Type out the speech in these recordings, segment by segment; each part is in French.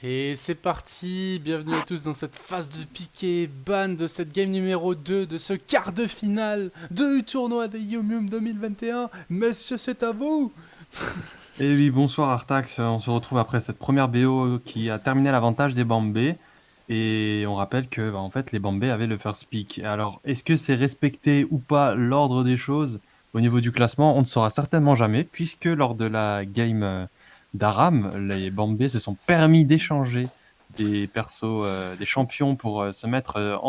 Et c'est parti, bienvenue à tous dans cette phase de piqué ban de cette game numéro 2 de ce quart de finale du tournoi des Yum Yum 2021. Messieurs, c'est à vous. Et oui, bonsoir Artax, on se retrouve après cette première BO qui a terminé à l'avantage des Bambés. Et on rappelle que en fait, les Bambés avaient le first pick. Alors, est-ce que c'est respecté ou pas l'ordre des choses au niveau du classement? On ne saura certainement jamais, puisque lors de la game d'Aram, les Bambés se sont permis d'échanger des persos, des champions pour se mettre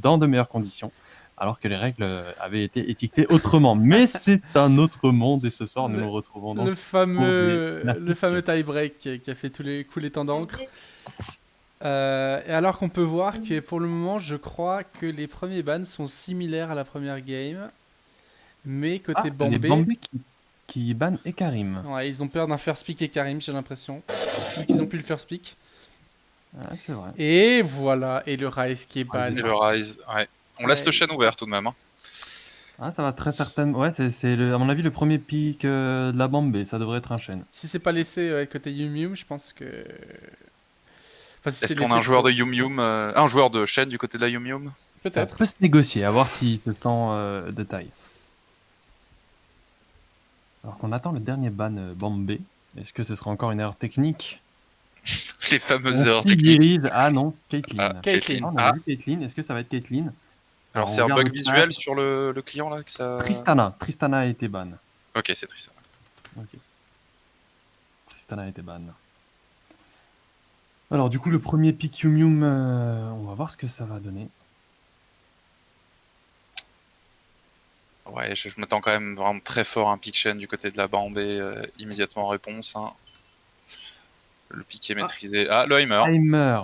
dans de meilleures conditions, alors que les règles avaient été étiquetées autrement. Mais c'est un autre monde, et ce soir, nous Le, nous retrouvons le donc pour des fameux classiques. tie-break qui a fait tous les temps d'encre. Et alors qu'on peut voir que pour le moment, je crois que les premiers bans sont similaires à la première game. Mais côté Ah, les Bombay, Bambés qui bannent Ekarim. ouais, ils ont peur d'un first pick et Karim, j'ai l'impression. Vu qu'ils ont plus le first pick. Ah, c'est vrai. Et voilà, et le Rise qui est Ah, ban. Et le Rise, ouais. On laisse le chaîne ouvert tout de même. Hein. Ah, ça va très certainement. Ouais, à mon avis le premier pick de la Bambé. Ça devrait être un chêne. Si c'est pas laissé côté Yum Yum, je pense que. Enfin, si c'est Est-ce qu'on a laissé un joueur de peut-être. Yum Yum, un joueur de chaîne du côté de la Yum Yum? Ça Peut-être. peut se négocier, à voir s'il se sent de taille. Alors qu'on attend le dernier ban Bambé. Est-ce que ce sera encore une erreur technique? Les fameuses On erreurs s'y techniques. dirige. Ah non, Ah, Caitlyn. Caitlyn. Caitlyn. Ah, on avait Ah, vu Caitlyn. Est-ce que ça va être Caitlyn? alors Alors on c'est un regarde bug le chat. visuel sur le client là que ça. Tristana a été ban. Ok, c'est triste. Ok. Tristana a été ban. Alors du coup le premier pick Yum Yum, on va voir ce que ça va donner. Ouais, je m'attends quand même vraiment très fort à un pick chaîne du côté de la Bambé, immédiatement en réponse. Hein. Le pick est Ah, maîtrisé. Ah, le Heimer. timer.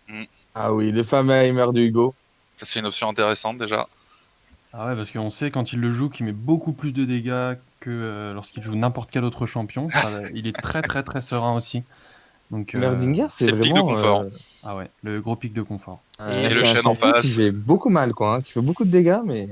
Hmm. Ah oui, le fameux Heimer de Hugo. Ça c'est une option intéressante déjà. Ah ouais, parce qu'on sait quand il le joue qu'il met beaucoup plus de dégâts que lorsqu'il joue n'importe quel autre champion. Il est très très très serein aussi. Donc Heimerdinger, c'est C'est le pick de vraiment confort. ah ouais, le gros pic de confort. Et le c'est un chaîne en champion qui face. fait beaucoup mal, quoi, hein, qui fait beaucoup de dégâts, mais...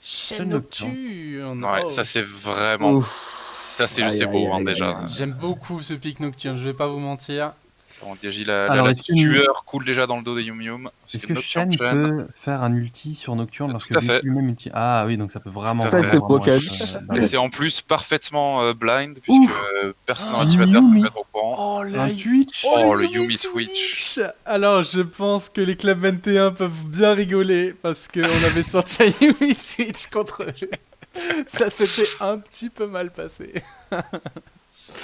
Chaîne Chaîne nocturne. nocturne. Ouais, Oh. ça c'est vraiment. Ouf. Ça c'est Aïe, aïe, beau hein, aïe, aïe, déjà. aïe. J'aime beaucoup ce pic nocturne, je vais pas vous mentir. Ça en dit Alors la tueur coule déjà dans le dos des Yum Yum. Parce est-ce que que Nocturne Shen Chain, peut faire un ulti sur Nocturne lorsque tout à fait. Blitz lui-même ulti? Ah oui, donc ça peut vraiment Tout à Ça, fait. c'est vraiment broken. être Et c'est en plus parfaitement blind, puisque Ouf. personne dans Oh, la team adverse ne peut Yumi. être au courant. oh, Un Twitch. oh, le Oh, le Yumi Yumi Switch. Alors, je pense que les clubs 21 peuvent bien rigoler parce qu'on avait sorti un Yumi Switch contre eux. Ça s'était un petit peu mal passé. Ah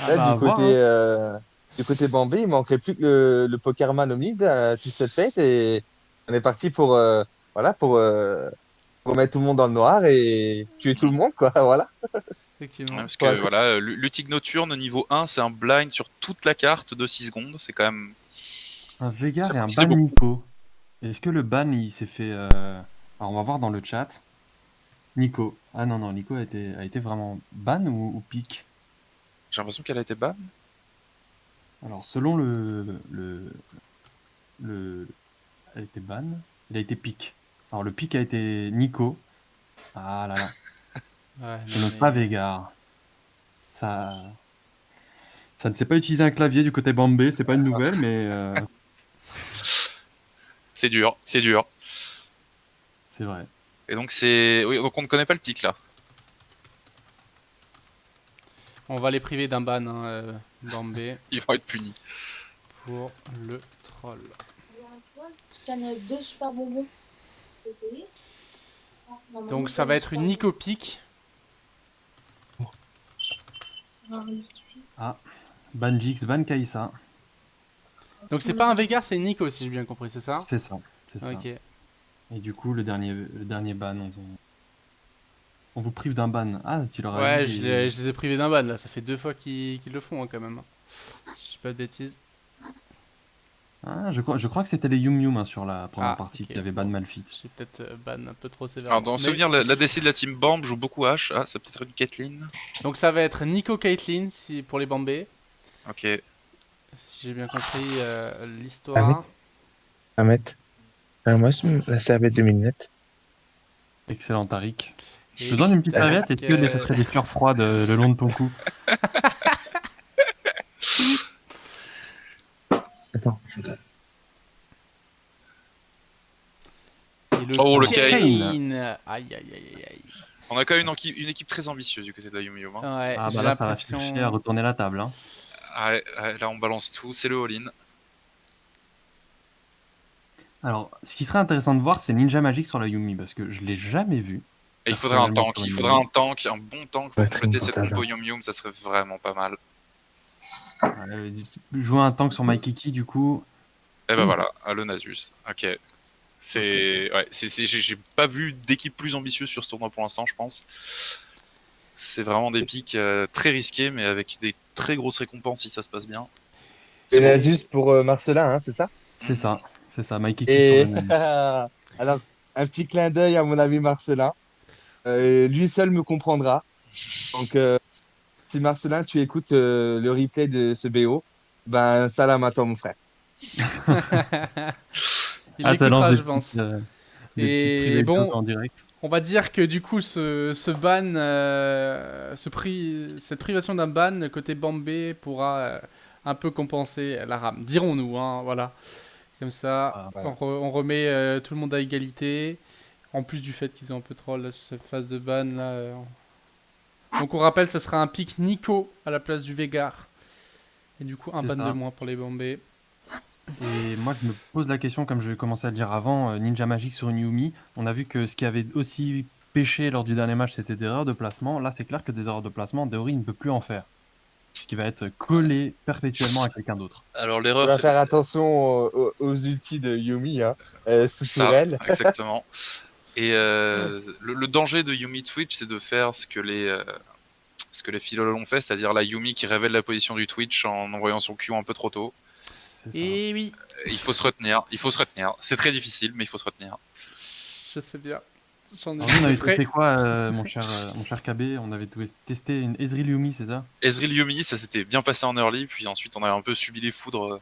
Là, bah à voir, hein. du côté Bambé, il manquerait plus que le Pokerman au mid, toute cette fête, et on est parti voilà, pour mettre tout le monde dans le noir et tuer tout le monde, quoi, voilà. Ouais, Effectivement. parce que Voilà. voilà, l'Utig Nocturne niveau 1, c'est un blind sur toute la carte de 6 secondes. C'est quand même. Un Veigar et un C'est ban beaucoup. Nico. Est-ce que le ban il s'est fait alors on va voir dans le chat. Nico. Ah non non, Nico a été vraiment ban ou pick? J'ai l'impression qu'elle a été ban. Alors selon le elle a été ban, il a été pick. Alors le pick a été Nico. Ah là là, Ouais, je non, note pas mais... Veigar. Ça ça ne sait pas utiliser un clavier du côté Bambé, c'est pas une nouvelle mais C'est dur, c'est dur. c'est vrai. Et donc c'est. Oui, donc on ne connaît pas le pic là. On va les priver d'un ban, hein, Bambé, Ils vont être punis. pour le troll. Je canne deux super bonbons. Faut essayer. Donc ça va être une Nico pick. Ah, ban Jix, ban Kaisa. Donc c'est pas un Veigar, c'est une Nico si j'ai bien compris, c'est ça? C'est ça, c'est ça. Ok. Et du coup le dernier ban on vous prive d'un ban. Ah, tu leur as Ouais, dit je les ai privés d'un ban là, ça fait 2 fois qu'ils le font hein, quand même. Si je dis pas de bêtises. Ah, je crois que c'était les Yum Yum hein, sur la première Ah, partie ok. qui avait ban Malfit. J'ai peut-être ban un peu trop sévère. Alors, dans souvenir, l'ADC de la team Bamb joue beaucoup H. Ah, c'est peut-être une Caitlyn. Donc ça va être Nico Caitlyn si... pour les Bambés. Ok. Si j'ai bien compris l'histoire. Ahmed, moi, la serviette de Minette. Excellent Tariq. Et Je te donne une petite tac, serviette, est-ce que ça serait des cœurs froides le long de ton cou? Attends. Et le Oh, le Kane. Aïe, aïe, aïe, aïe. On a quand même une équipe très ambitieuse du côté de la Yum Yum. Hein. Ouais, Ah j'ai bah là, ça va chercher à l'impression. retourner la table. Hein. Ouais, là, on balance tout, c'est le all-in. Alors, ce qui serait intéressant de voir, c'est Ninja Magic sur la Yumi, parce que je l'ai jamais vu. Et il faudrait un personnellement, tank, sur il une faudrait Yumi. un tank, un bon tank pour compléter cette compo Yum Yum, ça serait vraiment pas mal. Jouer un tank sur Maikiki, du coup. Et ben voilà, le Nasus. Ok. Ouais, j'ai pas vu d'équipe plus ambitieuse sur ce tournoi pour l'instant, je pense. C'est vraiment des pics très risqués, mais avec des très grosses récompenses si ça se passe bien. C'est C'est bon. Nasus pour Marcelin, hein, c'est ça? C'est ça, Maikiki sur Et la Yumi. alors, un petit clin d'œil à mon ami Marcelin. Lui seul me comprendra. Donc, si Marcelin, tu écoutes le replay de ce BO, ben salam à toi, mon frère. Il Ah, ça lance l'écoutera, des je pense. des petites Et private bon, talk en direct. on va dire que du coup, ce ban, cette privation d'un ban côté Bambé pourra un peu compenser la rame. Dirons-nous, hein, voilà. Comme ça, Ah, voilà. on remet tout le monde à égalité. En plus du fait qu'ils ont un peu troll là, cette phase de ban là. Donc on rappelle, ce sera un pic Nico à la place du Végar. Et du coup, un C'est ban ça. de moins pour les Bambé. Et moi, je me pose la question, comme je commençais à le dire avant, Ninja Magic sur une Yumi, on a vu que ce qui avait aussi pêché lors du dernier match, c'était des erreurs de placement. Là, c'est clair que des erreurs de placement, Deori ne peut plus en faire. Ce qui va être collé perpétuellement à quelqu'un d'autre. Alors On l'erreur, va faire attention aux ultis de Yumi, hein, sous ça, tourelle. exactement. Et le danger de Yumi Twitch, c'est de faire ce que les filolol ont fait, c'est-à-dire la Yumi qui révèle la position du Twitch en envoyant son Q un peu trop tôt. C'est ça. Et oui, Il faut se retenir, C'est très difficile, mais il faut se retenir. je sais bien. J'en ai Alors, nous, on le avait frais. testé quoi, mon cher KB? On avait testé une Ezreal Yumi, c'est ça? Ezreal Yumi, ça s'était bien passé en early, puis ensuite on a un peu subi les foudres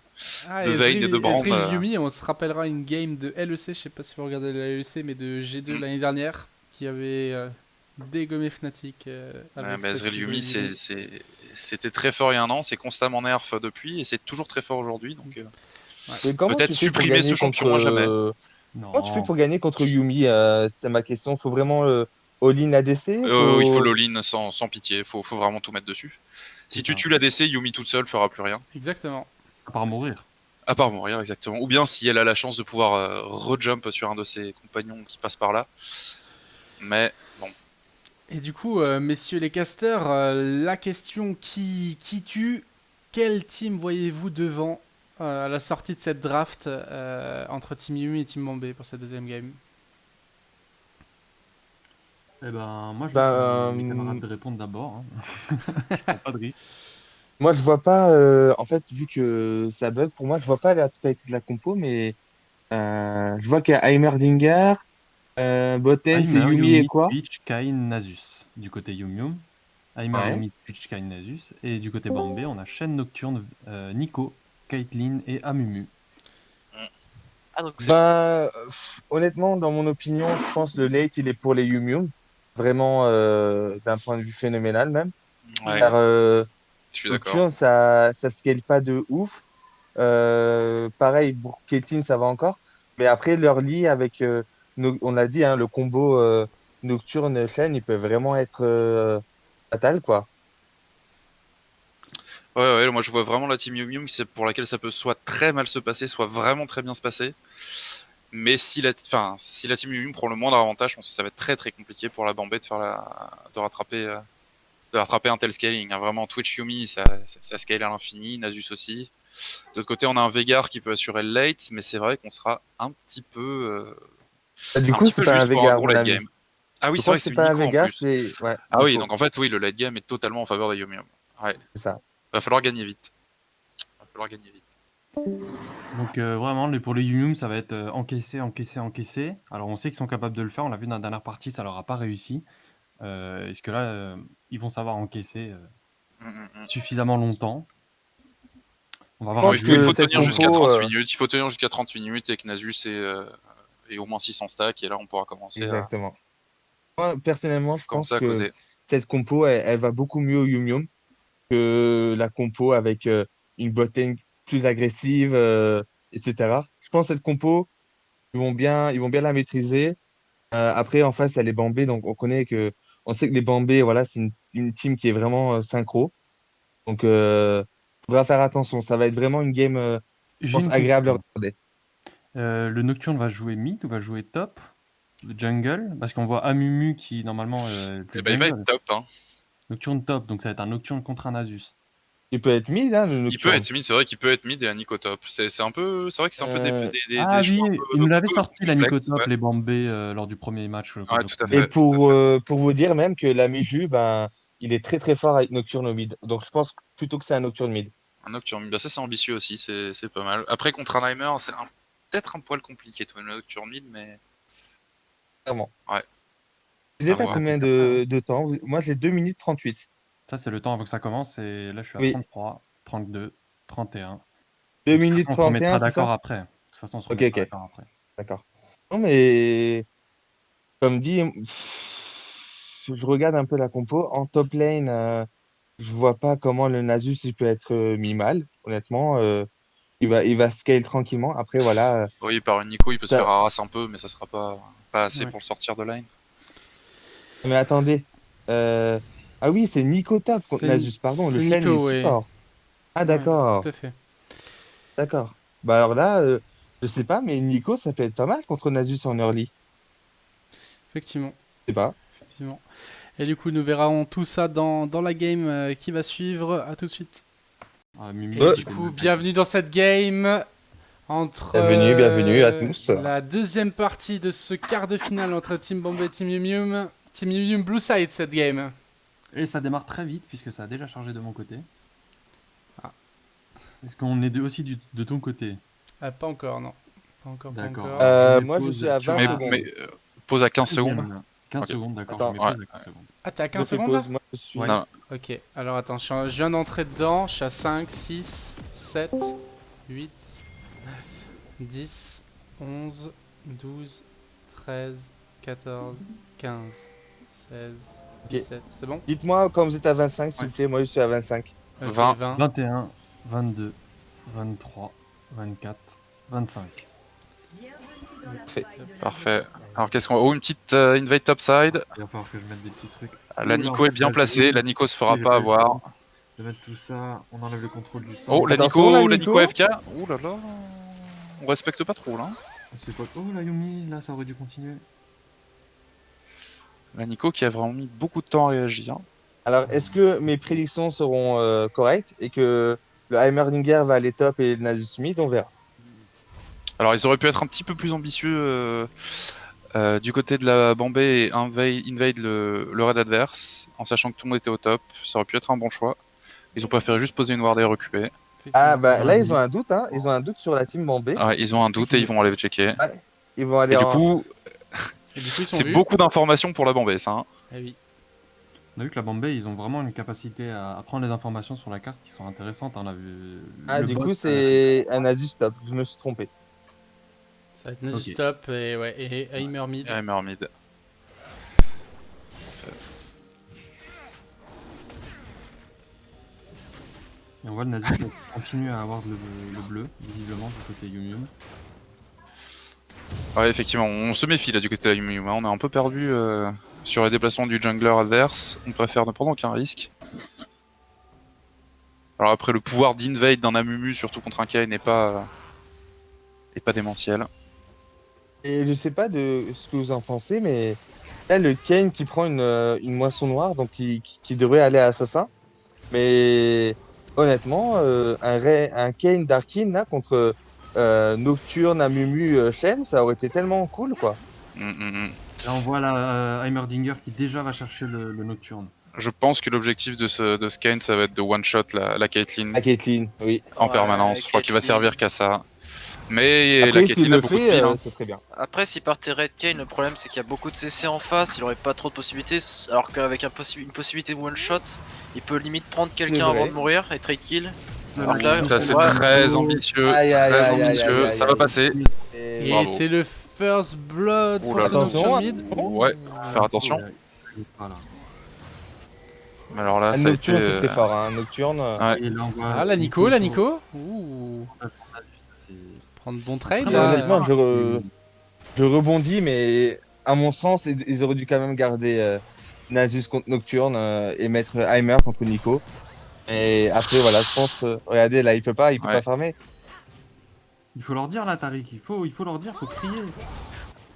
Ah, de Vayne et de Brand. Ezreal Yumi, on se rappellera une game de LEC, je sais pas si vous regardez la LEC, mais de G2 l'année dernière, qui avait dégommé Fnatic. Avec Mais cette Ezreal Yumi, Ezreal Yumi. c'était très fort il y a un an, c'est constamment nerf depuis, et c'est toujours très fort aujourd'hui, donc Mais comment peut-être tu fais pour supprimer gagner ce champion à jamais. Comment tu fais Non. pour gagner contre Yumi? C'est ma question. Faut vraiment all-in ADC? Il faut l'all-in sans pitié, faut vraiment tout mettre dessus. Si tu tues la DC, Yumi toute seule fera plus rien. Exactement. À part mourir. À part mourir, exactement. Ou bien si elle a la chance de pouvoir rejump sur un de ses compagnons qui passe par là. Mais bon. Et du coup, messieurs les casters, la question qui tue, quel team voyez-vous devant à la sortie de cette draft entre Team Yumi et Team Bombay pour cette deuxième game? Eh ben, moi, je Ben, laisse mes camarades de répondre d'abord. Hein. Je prends pas de risque. moi, je vois pas. En fait, vu que ça bug, pour moi, je vois pas la totalité de la compo, mais je vois qu'il y a Heimerdinger, Botten, c'est Heimer, Yumi et Yumi, quoi? Twitch, Kain, Nasus. Du côté Yum Yum. Heimer, Ouais. Yumi, Twitch, Kain, Nasus. Et du côté Bambé, on a Shen Nocturne, Nico, Caitlyn et Amumu. Ah, donc c'est. Ben, honnêtement, dans mon opinion, je pense le late, il est pour les Yum Yum. Vraiment, d'un point de vue phénoménal même. Ouais, Car je suis d'accord. Nocturne, ça scale pas de ouf. Pareil, pour Ketin, ça va encore. Mais après, leur lit avec, on l'a dit, hein, le combo Nocturne-Shen, il peut vraiment être fatal, quoi. Ouais, moi je vois vraiment la team Yum Yum pour laquelle ça peut soit très mal se passer, soit vraiment très bien se passer. Mais si la team Yum Yum prend le moindre avantage, je pense que ça va être très très compliqué pour la Bambée de rattraper un tel scaling. Hein. Vraiment, Twitch Yumi, ça scale à l'infini, Nasus aussi. De l'autre côté, on a un Vegar qui peut assurer le late, mais c'est vrai qu'on sera un petit peu, Du coup, c'est pas un juste pour un Veigar, gros mon late ami. game. Ah oui, Je c'est crois vrai que que c'est c'est pas un Nico en Veigar, plus. c'est ouais, Ah oui, Nico, donc en fait, oui, le late game est totalement en faveur des Yum Yum. Ouais, c'est ça. va falloir gagner vite. Va falloir gagner vite. Donc vraiment, pour les Yum Yum, ça va être encaisser. Alors on sait qu'ils sont capables de le faire. On l'a vu dans la dernière partie, ça leur a pas réussi. Est-ce que là, ils vont savoir encaisser suffisamment longtemps? On va Je avoir un Non, il pense faut, il duel que faut cette tenir jusqu'à compo, 30 minutes. Il faut tenir jusqu'à 30 minutes avec Nasus et au moins 600 stacks. Et là, on pourra exactement. Moi, personnellement, je pense commencer à que causer. cette compo, elle va beaucoup mieux au Yum Yum que la compo avec une botlane plus agressive, etc. Je pense que cette compo, ils vont bien la maîtriser. Après, en face, il y a les Bambés, donc on sait que les Bambés, voilà, c'est une team qui est vraiment synchro. Donc, faudra faire attention. Ça va être vraiment une game, je J'ai pense, une agréable à question. regarder. Le Nocturne va jouer mid ou va jouer top? Le jungle? Parce qu'on voit Amumu qui normalement est Et plus bah, il va être jungle. top. Hein. Nocturne top, donc ça va être un Nocturne contre un Asus. Il peut être mid, hein, le Il peut Nocturne. être mid, c'est vrai qu'il peut être mid et un Nico top. C'est vrai que c'est un peu Euh, Ah des choix oui, il nous un l'avait peu sorti la Nico complexes. top, Ouais, les Bambés lors du premier match ouais, contre tout à Et fait. Tout à fait. pour vous dire même que la Miju, ben, il est très très fort avec Nocturne au mid. Donc, je pense plutôt que c'est un Nocturne mid. Un Nocturne, bah, ça c'est ambitieux aussi, c'est pas mal. Après, contre un Heimer, peut-être un poil compliqué, toi, le Nocturne mid, mais Clairement. ouais, Vous à êtes à voir. combien de temps? Moi, j'ai 2 minutes 38. Ça, c'est le temps avant que ça commence, et là, je suis à Oui, 33, 32, 31. 2 De toute minutes façon, on se 31, remettra c'est ça? d'accord après. De toute façon, on se Ok, remettra ok, d'accord après. d'accord. Non, mais comme dit, je regarde un peu la compo. En top lane, je vois pas comment le Nasus il peut être mis mal, honnêtement. Il va scale tranquillement. Après, voilà. Oui, par une Nico, il peut se faire Ça- harass un peu, mais ça sera pas assez Ouais. pour le sortir de line. Mais attendez. Euh, Ah oui, c'est Nico top contre Nasus, pardon. Le C'est Shen, il est Nico, ouais. support. Ah, Ouais, d'accord. tout à fait. D'accord. Bah alors là, je sais pas, mais Nico, ça peut être pas mal contre Nasus en early. Effectivement. Je sais pas. Effectivement. Et du coup, nous verrons tout ça dans la game qui va suivre. À tout de suite. Ah, Mimi, Et Ouais. du coup, bienvenue dans cette game entre Bienvenue à tous. la deuxième partie de ce quart de finale entre Team Bombay et Team Yum Yum. Team Yum Yum Blue Side cette game. Et ça démarre très vite, puisque ça a déjà chargé de mon côté. Ah. Est-ce qu'on est aussi de ton côté? Pas encore, non. Pas encore, pas D'accord. encore. Alors, je mets Moi, je pause suis à 20 sur la secondes. Pause à 15 secondes. deuxième. 15 Ok. secondes, d'accord, Attends, je mets ouais. pause à 15 secondes. Ah, t'es à Je 15 fais secondes là? pause. Moi, je suis. Ouais. Non, Ok, alors attends, je viens d'entrer dedans. Je suis à 5, 6, 7, 8, 9, 10, 11, 12, 13, 14, 15, 16, Ok. 17. C'est bon? Dites-moi quand vous êtes à 25, s'il vous plaît. Moi, je suis à 25. Ok, 20. 20. 21, 22, 23, 24, 25. Parfait. Parfait. Alors qu'est-ce qu'on va... Oh, une petite invade topside. Il va falloir que je mette des petits trucs. La Oula, Nico est bien là, placée, la Nico se fera j'ai pas pas eu le avoir. temps. Je vais mettre tout ça, on enlève le contrôle du Oh, temps. la Attention, Nico, la la Nico Nico. FK. Ouh là là. On respecte pas trop là. C'est pas... Oh la Yumi, là ça aurait dû continuer. La Nico qui a vraiment mis beaucoup de temps à réagir. Alors, est-ce que mes prédictions seront correctes et que le Heimerdinger va aller top et le Nasus mid? On verra. Alors ils auraient pu être un petit peu plus ambitieux du côté de la Bombay et invade le raid adverse, en sachant que tout le monde était au top. Ça aurait pu être un bon choix. Ils ont préféré juste poser une ward et reculer. Ah, Effectivement. bah là, ils ont Vas-y. un doute, hein. Ils ont un doute sur la team Bombay. Ouais, ils ont un doute et ils vont aller checker. Ouais. Ils vont aller Et du en. coup, Et du coup, ils sont c'est vus. beaucoup d'informations pour la Bombay, ça. Hein. Eh oui. On a vu que la Bombay, ils ont vraiment une capacité à prendre les informations sur la carte qui sont intéressantes. On a vu Ah, le du bot, coup, c'est un Nasus top. Je me suis trompé. Ça va être Nasus Ok. top et, ouais, et Heimer mid. Et Heimer mid. Et on voit le Nazi qui continue à avoir le bleu, visiblement, du côté Yum Yum. Ouais, effectivement, on se méfie là du côté de la Yum Yum, hein. On est un peu perdu sur les déplacements du jungler adverse. On préfère ne prendre aucun risque. Alors après, le pouvoir d'invade d'un Amumu, surtout contre un Kai, n'est pas démentiel. Et je sais pas de ce que vous en pensez, mais là, le Kane qui prend une moisson noire, donc qui devrait aller à Assassin. Mais honnêtement, un Kane Darkin là contre Nocturne, Amumu, Shen, ça aurait été tellement cool, quoi. Là, on voit la Heimerdinger qui déjà va chercher le Nocturne. Je pense que l'objectif de ce Kayn, ça va être de one-shot la Caitlyn À Caitlyn, oui. en permanence. Je crois qu'il va Caitlyn. servir qu'à ça. Mais Après, la s'il Caitlyn a le beaucoup de fait, piles. Hein. c'est très bien. Après, s'il partait Red Kane, le problème c'est qu'il y a beaucoup de CC en face, il aurait pas trop de possibilités. Alors qu'avec une possibilité de one shot, il peut limite prendre quelqu'un C'est vrai. avant de mourir et trade kill. Alors que là, Ça, c'est ouais. très ambitieux. Aïe, aïe, Très aïe, aïe, ambitieux. aïe, Ça aïe, va aïe. passer. Et Et Bravo. c'est le first blood Ouh pour là ce là. Nocturne Attention. mid. Ouais, faire attention. Voilà. Mais alors là, Ah, ça a été. Nocturne, c'était fort. Hein. Nocturne. Ouais. Et là, on voit Ah, la Nico, la sur- Nico. Ouh, c'est- prendre bon trade Mais là. honnêtement, je rebondis, mais à mon sens, ils auraient dû quand même garder Nasus contre Nocturne et mettre Heimer contre Nico. Et après, voilà, je pense. Regardez, là, il peut pas Ouais. farmer. Il faut leur dire là, Tariq, il faut leur dire, faut crier.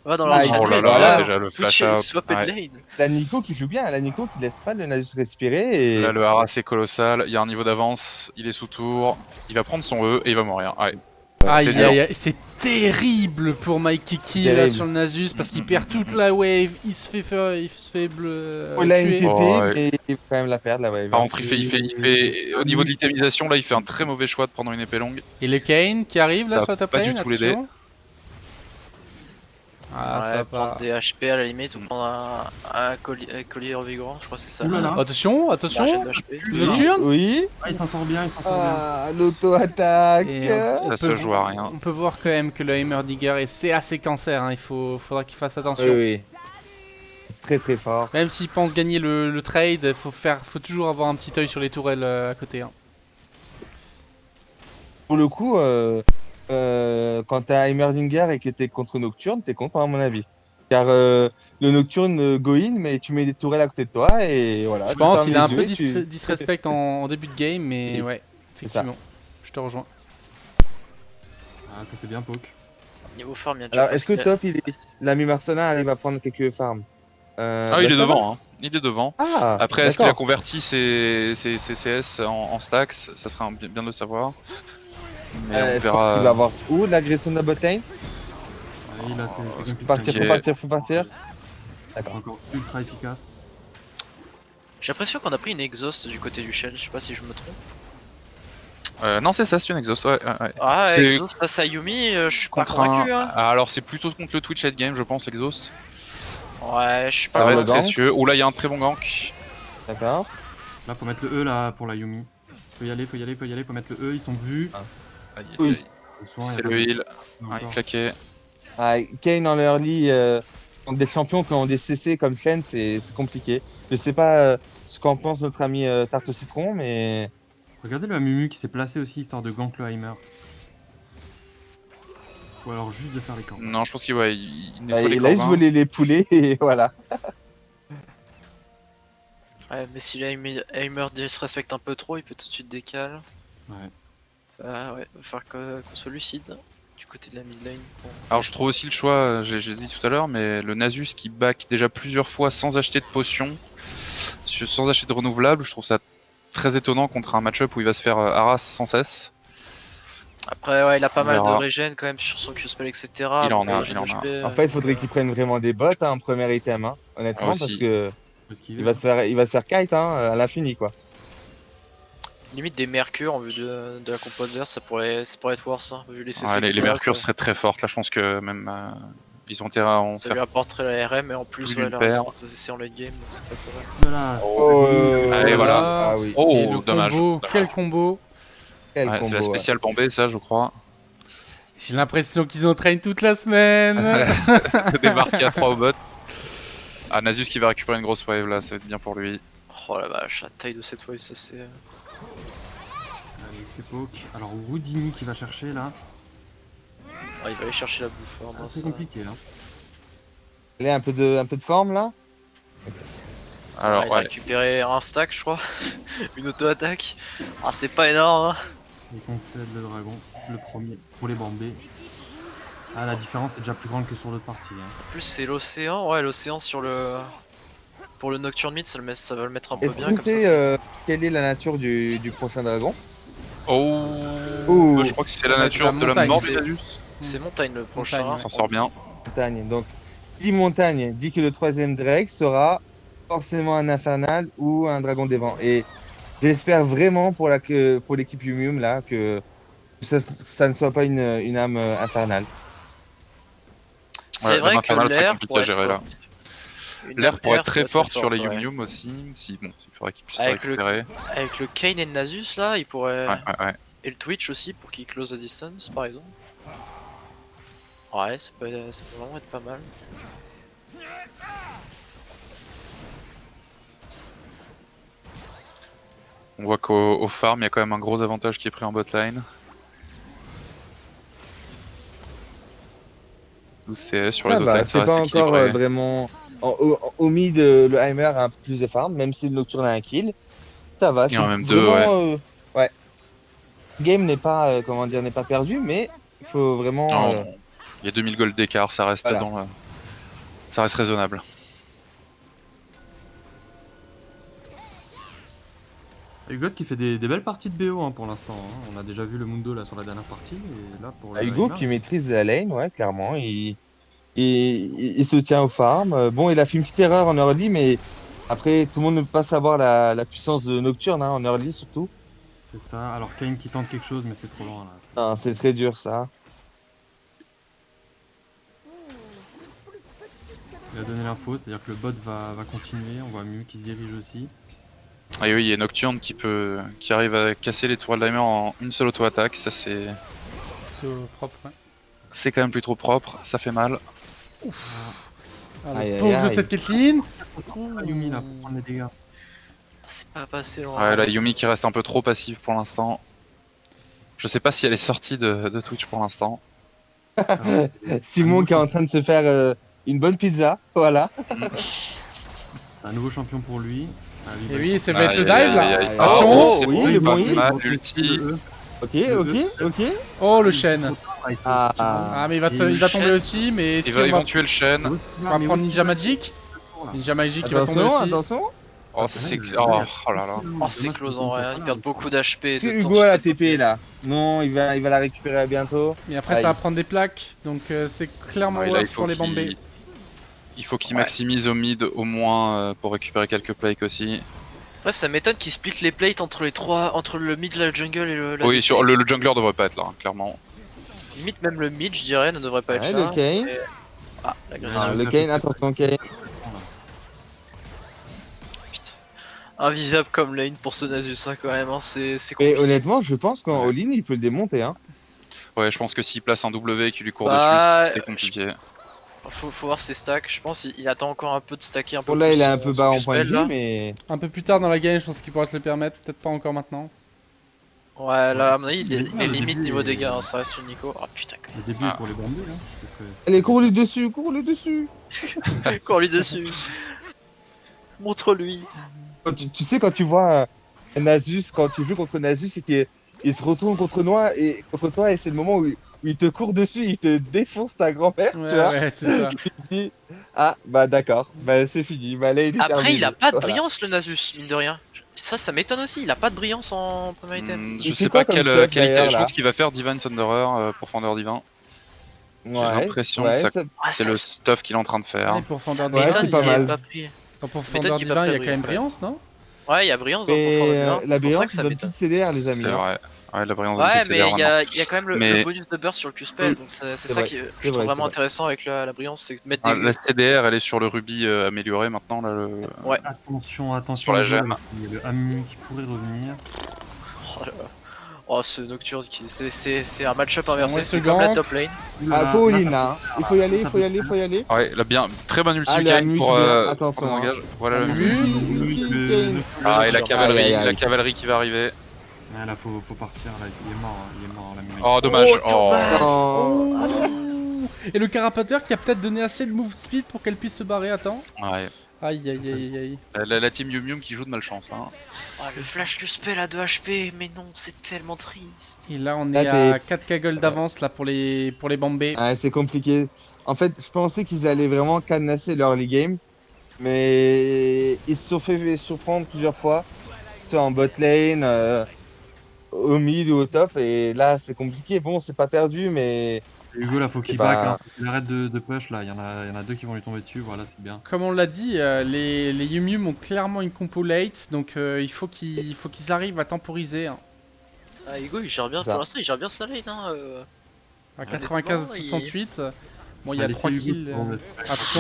Va dans Ah, leur il- Oh là channel, là, voilà. déjà le flash switcher, out. swap and Ouais. lane. La Nico qui joue bien, la Nico qui laisse pas le Nasus respirer. Et... Là, le harass est colossal. Il y a un niveau d'avance. Il est sous tour. Il va prendre son E et il va mourir. Ouais. Aïe, c'est dur. aïe, aïe, c'est terrible pour Mike Kiki là Terrible. sur le Nasus parce qu'il perd toute la wave, il se fait bleu, Oh, il a une tuer. TP, Oh, ouais. mais il va quand même la perdre, la wave. Par contre, au niveau de l'itémisation, là, il fait un très mauvais choix de prendre une épée longue. Et le Kane qui arrive Ça là a sur la top pas lane, du tout l'aider. attention. Ah, ça Ouais, va prendre pas. des HP à la limite ou prendre un collier revigorant, je crois que c'est ça. Ouh là là. Attention, La attention. chaîne de HP. Nocturne. Oui. Ah, il s'en sort bien, il s'en sort bien. Ah, l'auto-attaque. Et Ça peut se joue à rien. On peut voir quand même que le Heimerdinger c'est assez cancer, hein. Faudra qu'il fasse attention. Oui, oui. Très très fort. Même s'il pense gagner le trade, faut toujours avoir un petit œil sur les tourelles à côté. Hein. Pour le coup, quand t'as Heimerdinger et que t'es contre Nocturne, t'es content à mon avis. Car le Nocturne go in, mais tu mets des tourelles à côté de toi et voilà. Je tu pense fermes qu'il a un les peu yeux et tu- disrespect en début de game, mais Oui, ouais, c'est ça. effectivement. Je te rejoins. Ah, ça c'est bien poke. Niveau farm, il y a déjà Alors, est-ce que presque- Top, l'ami Marcelin arrive à prendre quelques farms Ah, il est ça va. devant. Hein. Il est devant. Ah, Après, est-ce qu'il a d'accord. converti ses CS en stacks? Ça serait bien de le savoir. Mais on Je pense verra. qu'il va avoir où l'agression de la botlane? Allez, là c'est Oh, compliqué. Faut partir, Ok. faut partir, faut partir. C'est D'accord. encore ultra efficace. J'ai l'impression qu'on a pris une exhaust du côté du Shell, je sais pas si je me trompe. Non, c'est ça, c'est une exhaust. Ouais, ouais. Ah, C'est exhaust face à Yumi, je suis pas contre un- convaincu. Hein. Ah, alors, c'est plutôt contre le Twitch late game, je pense, exhaust. Ouais, je suis Ça pas va le être gank. précieux. Oh là, il y a un très bon gank. D'accord. Là faut mettre le E là pour la Yumi. Faut y aller, faut mettre le E, ils sont vus. Aïe, Oui. aïe, aïe. Le soin, C'est il y a le pas de- heal. non, Un heal encore. claqué. Ah, Kane en early, contre des champions qui ont des CC comme Shen, c'est compliqué. Je sais pas ce qu'en pense notre ami Tarte au citron, mais Regardez le Amumu qui s'est placé aussi histoire de gank le Heimer. Ou alors juste de faire les camps. Non, je pense qu'il ouais, il bah, nettoie les il a juste corvins. volé les poulets et voilà. Ouais, mais si Heimer se respecte un peu trop, il peut tout de suite décaler. Ouais. Ouais, va falloir qu'on soit lucide du côté de la mid lane. Bon. Alors je trouve aussi le choix, j'ai dit tout à l'heure, mais le Nasus qui back déjà plusieurs fois sans acheter de potions, sans acheter de renouvelables, je trouve ça très étonnant contre un match-up où il va se faire harass sans cesse. Après, ouais, il a pas On mal de verra. régène quand même sur son Q-spell, etc. Il en a, Bon, il en a. HP, En fait, il faudrait qu'il prenne vraiment des bots en premier item, hein, honnêtement, Aussi. parce que Parce qu'il il va se faire kite hein, à l'infini quoi. limite des mercures en vue de la compo adverse, ça pourrait être worse, hein, vu les CC. Ouais, les qu'il a, mercures ça- seraient très fortes, là je pense que même ils ont intérêt à en Ça lui faire. apporterait la RM et en plus plus ouais, d'une la paire. résistance de CC en late game, donc c'est pas trop mal. Voilà. Allez, voilà. Ah oui, Oh, Et le dommage. combo, quel combo. quel Ouais, combo. c'est la ouais. spéciale bombée, ça je crois. J'ai l'impression qu'ils entraînent toute la semaine. Débarqué à 3 au bot. Ah, Nasus qui va récupérer une grosse wave là, ça va être bien pour lui. Oh la vache, la taille de cette wave, ça c'est. Allez, c'est poke. Alors Houdini qui va chercher là. Ah, il va aller chercher la bouffe. hein, Ah, mince, c'est compliqué là. Allez, un peu de forme là. Alors, il a ouais. récupéré un stack, je crois. Une auto-attaque. Ah, c'est pas énorme. Hein. Il concède le dragon, le premier pour les bambés. Ah, la différence est déjà plus grande que sur l'autre partie. Hein. En plus, c'est l'océan. Ouais, l'océan sur le. Pour le Nocturne Mid, ça va le mettre un peu Est-ce bien qu'on comme ça. sait quelle est la nature du prochain dragon? Oh, Ouh. je crois que c'est la Ça va nature être la de la montagne, mort c'est- du Nasus. C'est montagne le prochain. Montagne, On s'en sort bien. Montagne. Donc, qui dit montagne dit que le troisième Drake sera forcément un infernal ou un dragon des vents. Et j'espère vraiment pour l'équipe Yumium là que ça ne soit pas une âme infernale. C'est Ouais, vrai même que infernal, c'est l'air compliqué à pourrait gérer, là. Une L'air pourrait être ça très va forte sur les ouais. Yum Yum aussi. Si, bon, il faudrait qu'il puisse Avec le récupérer. Avec le Kane et le Nasus là, il pourrait. Ouais. Et le Twitch aussi pour qu'il close la distance par exemple. Ouais, ça peut vraiment être pas mal. On voit qu'au farm, il y a quand même un gros avantage qui est pris en bot lane. 12 CS sur les Ça autres va, lanes, ça c'est pas reste encore équilibré. vraiment. Au mid, le Heimer a un peu plus de farm, même si le Nocturne a un kill. Ça va, Et en c'est même deux, vraiment. Ouais. Le game n'est pas, comment dire, n'est pas perdu, mais il faut vraiment. Non, non. Il y a 2000 gold d'écart, ça reste Voilà. ça reste raisonnable. Hugo qui fait des belles parties de BO hein, pour l'instant. Hein. On a déjà vu le Mundo là sur la dernière partie. Et là, pour le Hugo Heimer, qui maîtrise la lane, ouais, clairement. Il se tient au farm. Bon, il a fait une petite erreur en early, mais après, tout le monde ne peut pas savoir la puissance de Nocturne, hein, en early surtout. c'est ça. Alors Kane qui tente quelque chose, mais c'est trop loin là. Ah, c'est très dur, ça. Il a donné l'info, c'est-à-dire que le bot va continuer. On voit Mu qui se dirige aussi. Et oui, il y a Nocturne qui arrive à casser les tours de Heimer en une seule auto-attaque. Ça, C'est propre, ouais. c'est quand même plus trop propre. Ça fait mal. Ah, Aïe, le aïe, pauvre de aïe. cette Caitlyn. Ah, Yumi là pour prendre les dégâts. C'est pas passé loin. Ouais, la Yumi qui reste un peu trop passive pour l'instant. Je sais pas si elle est sortie de Twitch pour l'instant. Simon qui est en train de se faire une bonne pizza, voilà. C'est un nouveau champion pour lui. Ah, lui, Et bah, oui, il ça faut- va être le dive Aïe, là. aïe, aïe. Attention. Oh, c'est oui, bon, le bon pas heal. mal, l'ulti. Le- Ok. Oh le chêne. Ah. Ah mais il va Et le tomber chêne. aussi, mais est-ce Ils qu'on va vont tuer le chêne. est-ce qu'on va prendre Ninja Magic? Ninja Magic qui va tomber Attention, aussi. attention. Oh, c'est... Oh, oh là là. Oh, c'est close en vrai, ils perdent beaucoup d'HP. Est-ce que de temps Hugo a la sur les TP là? Non, il va la récupérer bientôt. Et après Aïe. ça va prendre des plaques, donc c'est clairement Ouais, là, worse pour les Bombay. Il faut qu'il Ouais. maximise au mid au moins pour récupérer quelques plaques aussi. Après, ça m'étonne qu'ils split les plates entre les trois, entre le mid, la jungle et la Oui, DP. sur le jungler devrait pas être là, hein, clairement. Limite, même le mid, je dirais, ne devrait pas Ouais, être le là. Kane. Ah, l'agression. Ah, le Kane, attention Kane. Putain. Invivable comme lane pour ce Nasus, hein, quand même. Hein. C'est Et compliqué. honnêtement, je pense qu'en Ouais. all-in, il peut le démonter. Hein. Ouais, je pense que s'il place un W qui lui court Bah, dessus, c'est compliqué. Faut voir ses stacks. Je pense qu'il attend encore un peu de stacker un peu Bon, là, plus il est un son- peu son bas en Q-spell, point de là. vie, mais. Un peu plus tard dans la game, je pense qu'il pourra se le permettre, peut-être pas encore maintenant. Ouais, là, à mon avis, il est Le limite début niveau est- dégâts. Hein. Ça reste unico. Oh putain, quand Le début Ah. est pour les Bombay là. parce que- Allez, cours-lui dessus, cours-lui dessus. même. Cours-lui dessus. Montre-lui. Tu sais, quand tu vois un Nasus, quand tu joues contre Nasus, c'est qu'il se retourne contre toi et c'est le moment où il te court dessus, il te défonce ta grand-mère, tu Ouais, vois. ouais, c'est ça. Tu te dis, ah, bah d'accord, bah c'est fini, bah là il est Après, terminé. il a pas de Voilà. brillance, le Nasus, mine de rien. Ça m'étonne aussi. Il a pas de brillance en premier item. Je Il sais fait pas quoi comme quel stuff, item. d'ailleurs, Je là pense qu'il va faire Divine Thunderer pour Fender Divin. J'ai l'impression que ça- Ah, C'est le stuff qu'il est en train de faire. Ouais, pour Fender Ouais, Divine, c'est il pas y a- mal. Pas pris. pour Ça Fender m'étonne qu'il Divine, va il y a pas quand même briller, brillance, non? Ouais, il y a brillance dans Mais Fender Divin. la C'est pour ça brillance que ça donne m'étonne. toutes ses DRs, les amis. C'est hein. vrai. Ouais, la brillance Ouais, de mais il y a quand même le Mais- bonus de burst sur le Q-spell, donc c'est C'est ça vrai, qui je c'est trouve vrai, vraiment c'est vrai. intéressant avec la brillance, c'est de mettre Ah, des. la CDR, elle est sur le rubis amélioré maintenant. Là, Ouais. Attention, Sur la Hugo, gemme. avec le Amu qui pourrait revenir. Oh, là là. Oh, ce Nocturne, c'est un match-up inversé, Ouais, c'est ce comme la gank. top lane. Ah, faut Là, all-in ça là, hein. Il faut y aller, il faut y aller, il faut y aller. Ouais, là, bien, très bonne ulti Ah, du le Kane Amu pour qui vient, pour attention, le hein. langage. Voilà le Amu. Amu. Ah, et la Nocturne. cavalerie, Aïe, aïe, aïe. la cavalerie qui va arriver. Ouais, là, faut partir. Là, il est mort, l'Amu. Oh, dommage. Oh, dommage. Oh. Oh. Et le carapateur qui a peut-être donné assez de move speed pour qu'elle puisse se barrer, attends. Ouais. Aïe aïe aïe aïe. La team Yum Yum qui joue de malchance. Hein. Ah, le flash Q-spell à 2 HP, mais non, c'est tellement triste. Et là on Là, est à 4k gold d'avance là pour les Bombay. Ouais, c'est compliqué. En fait, je pensais qu'ils allaient vraiment cadenasser leur early game, mais ils se sont fait surprendre plusieurs fois, soit en bot lane, au mid ou au top, et là c'est compliqué. Bon, c'est pas perdu, mais Hugo, là, faut qu'il C'est pas- back. Hein. Faut qu'il arrête de push. Là, il y en a deux qui vont lui tomber dessus. Voilà, c'est bien. Comme on l'a dit, les Yum Yum ont clairement une compo late, donc il faut qu'ils arrivent à temporiser. Hein. Ah, Hugo, il gère bien, Ça. pour l'instant, il gère bien sa lane. Hein, À Honnêtement, 95-68, bon il y a Allez, 3 c'est Hugo kills. qui prend le- Attention.